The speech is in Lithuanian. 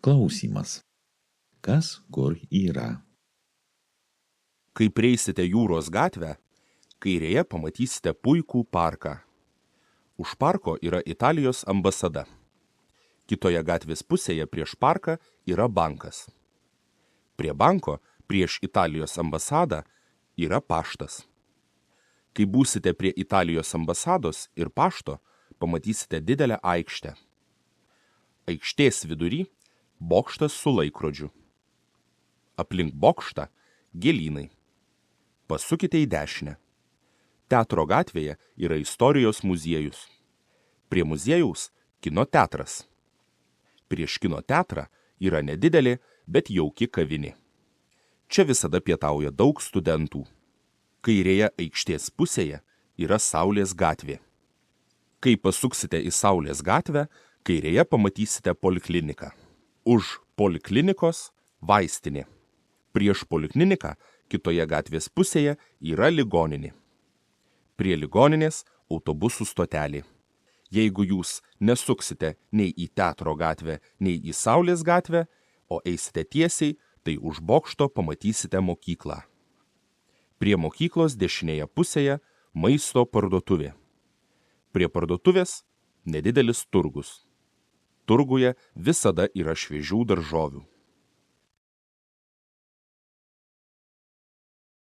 Klausimas. Kas kur yra? Kai prieisite Jūros gatvę, kairėje pamatysite puikų parką. Už parko yra Italijos ambasada. Kitoje gatvės pusėje prieš parką yra bankas. Prie banko, prieš Italijos ambasadą, yra paštas. Kai būsite prie Italijos ambasados ir pašto, pamatysite didelę aikštę. Aikštės vidury bokštas su laikrodžiu. Aplink bokštą gėlynai. Pasukite į dešinę. Teatro gatvėje yra istorijos muziejus. Prie muziejaus kino teatras. Prieš kino teatrą yra nedidelė, bet jauki kavinė. Čia visada pietauja daug studentų. Kairėje aikštės pusėje yra Saulės gatvė. Kai pasuksite į Saulės gatvę, kairėje pamatysite polikliniką. Už poliklinikos vaistinė. Prieš polikliniką kitoje gatvės pusėje yra ligoninė. Prie ligoninės autobusų stotelė. Jeigu jūs nesuksite nei į Teatro gatvę, nei į Saulės gatvę, o eisite tiesiai, tai už bokšto pamatysite mokyklą. Prie mokyklos dešinėje pusėje maisto parduotuvė. Prie parduotuvės nedidelis turgus. Turguje visada yra šviežių daržovių.